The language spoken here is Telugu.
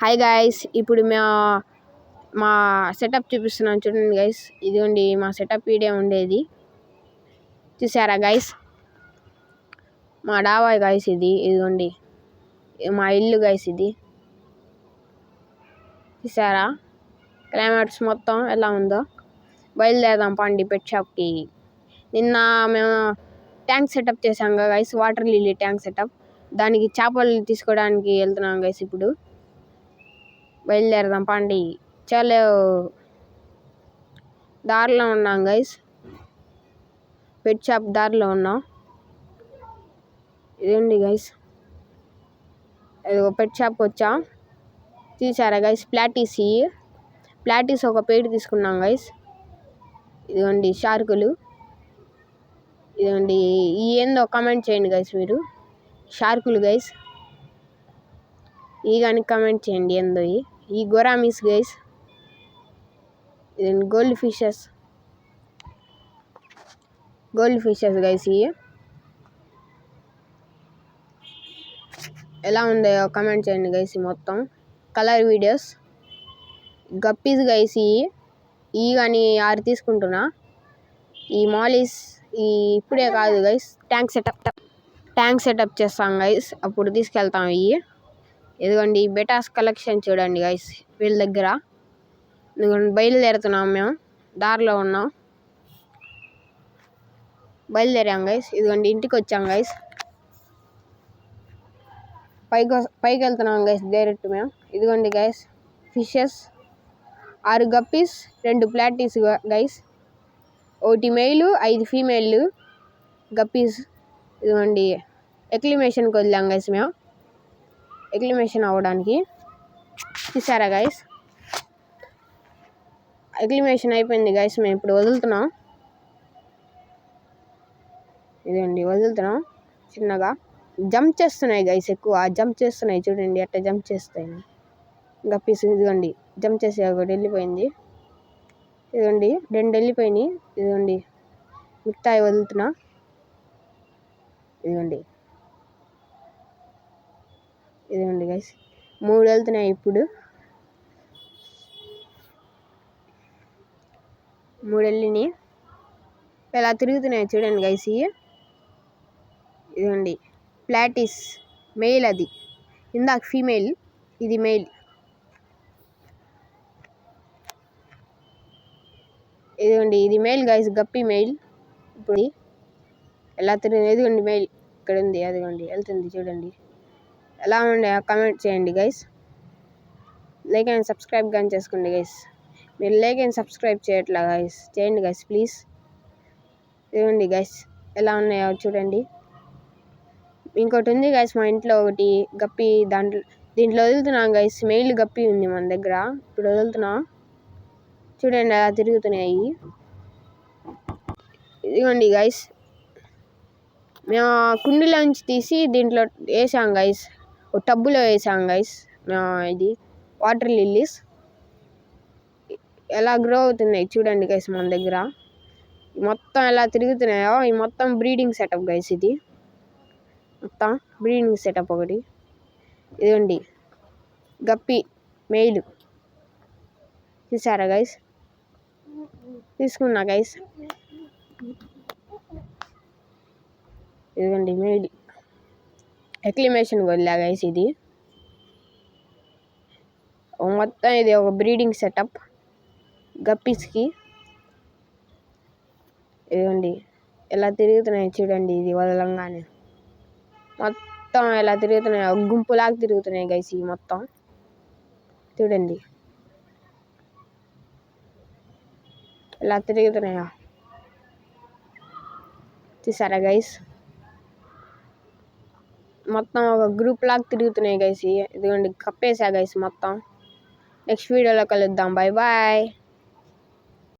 హాయ్ గైస్, ఇప్పుడు మా సెటప్ చూపిస్తున్నాను చూడండి గైస్. ఇదిగోండి మా సెటప్ వీడియో ఉండేది, చూసారా గైస్? మా డాబా గైస్ ఇదిగోండి మా ఇల్లు గైస్. ఇది చూసారా క్లైమాట్స్ మొత్తం ఎలా ఉందో? బయలుదేరదాం పండి పెట్ షాప్కి. నిన్న మేము ట్యాంక్ సెటప్ చేసాం guys, water lily tank setup. దానికి చేపలు తీసుకోవడానికి వెళ్తున్నాం గైస్. ఇప్పుడు బయలుదేరదాం పండి. చాలా దారిలో ఉన్నాం గైస్, పెట్ షాప్ దారిలో ఉన్నాం. ఇదండి గైస్, పెట్ షాప్కి వచ్చాం. చూసారా గైస్? ప్లాటీస్ ఒక పేరు తీసుకున్నాం గైస్. ఇదిగోండి షార్కులు. ఇదిగోండి ఏందో కామెంట్ చేయండి గైస్. మీరు షార్కులు గైస్, ఈ కానీ కామెంట్ చేయండి ఏందో. ఈ గొరామీస్ గైస్, ఇదండి గోల్డ్ ఫిషెస్ గైస్. ఎలా ఉందో కామెంట్ చేయండి గైస్. మొత్తం కలర్ వీడియోస్ గప్పీస్ గైస్. ఈ కానీ 6 తీసుకుంటున్నా. ఈ మాలీస్ ఇప్పుడే కాదు గైస్, ట్యాంక్ సెటప్ చేస్తాం గైస్, అప్పుడు తీసుకెళ్తాం. ఇదిగోండి బెటాస్ కలెక్షన్ చూడండి గైస్ వీళ్ళ దగ్గర. బయలుదేరుతున్నాం, మేము దారిలో ఉన్నాం, బయలుదేరాం గైస్. ఇదిగోండి ఇంటికి వచ్చాం గైస్, పైకి వెళ్తున్నాం గైస్ డైరెక్ట్ మేము. ఇదిగోండి guys fishes, 6 guppies, 2 platies guys, 1 mail 5 female guppies. ఇదిగోండి ఎక్లిమేషన్కి వదిలాం గైస్ మేము, ఎక్లిమేషన్ అవ్వడానికి. చూసారా గైస్? ఎక్లిమేషన్ అయిపోయింది గైస్, మేము ఇప్పుడు వదులుతున్నాం. ఇదండి వదులుతున్నాం. చిన్నగా జంప్ చేస్తున్నాయి గైస్, ఎక్కువ జంప్ చేస్తున్నాయి. చూడండి ఎట్లా జంప్ చేస్తాయి గప్పీస్. ఇదిగోండి జంప్ చేసి ఒకటి వెళ్ళిపోయింది. ఇదిగోండి 2 వెళ్ళిపోయినాయి. ఇదిగోండి మిగతాయి వదులుతున్నా. ఇదిగోండి గైస్ 3 వెళ్తున్నాయి ఇప్పుడు. 3 వెళ్ళినాయి. ఇలా తిరుగుతున్నాయి చూడండి గైస్. ఇదిగోండి ప్లాటీస్ మెయిల్, అది ఇందాక ఫీమేల్, ఇది మెయిల్. ఇదిగోండి ఇది మెయిల్ గైస్, గప్పి మెయిల్. ఇప్పుడు ఎలా తిరిగి, ఇదిగోండి మెయిల్ ఇక్కడ ఉంది, అదిగోండి వెళ్తుంది చూడండి. ఎలా ఉండే కామెంట్ చేయండి గైస్. లైక్ అండ్ సబ్స్క్రైబ్ కానీ చేసుకోండి గైస్. మీరు లైక్ అండ్ సబ్స్క్రైబ్ చేయట్లా గైస్, చేయండి గైస్ ప్లీజ్. ఇదిగోండి గైస్ ఎలా ఉన్నాయో చూడండి. ఇంకోటి ఉంది గైస్ మా ఇంట్లో, ఒకటి గప్పి. దీంట్లో వదులుతున్నాం గైస్, మెయిల్ గప్పి ఉంది మన దగ్గర. ఇప్పుడు వదులుతున్నాం చూడండి ఎలా తిరుగుతున్నాయి. ఇదిగోండి గైస్ మేము కుండీలోంచి తీసి దీంట్లో వేసాం గైస్, ఒక టబ్బులో వేసాం గైస్. ఇది వాటర్ లిల్లీస్ ఎలా గ్రో అవుతున్నాయి చూడండి గైస్ మన దగ్గర. మొత్తం ఎలా తిరుగుతున్నాయో, ఈ మొత్తం బ్రీడింగ్ సెటప్ గైస్. ఇది మొత్తం బ్రీడింగ్ సెటప్ ఒకటి. ఇదిగోండి గప్పి మెయిల్, చూసారా గైస్? తీసుకున్నా గైస్. ఇదిగోండి మెయిల్, ఎక్లిమేషన్ వదిలే గైస్. ఇది మొత్తం ఇది ఒక బ్రీడింగ్ సెటప్ గప్పీస్కి. ఇదిగోండి ఎలా తిరుగుతున్నాయి చూడండి. ఇది వదలంగానే మొత్తం ఎలా తిరుగుతున్నాయి, ఒక గుంపులాగా తిరుగుతున్నాయి గైస్. ఈ మొత్తం చూడండి ఎలా తిరుగుతున్నాయా, చూసారా గైస్? మొత్తం ఒక గ్రూప్ లాగా తిరుగుతున్నాయి గైస్. ఇదిగోండి కప్పేసా గైస్ మొత్తం. నెక్స్ట్ వీడియోలో కలుద్దాం. Bye bye.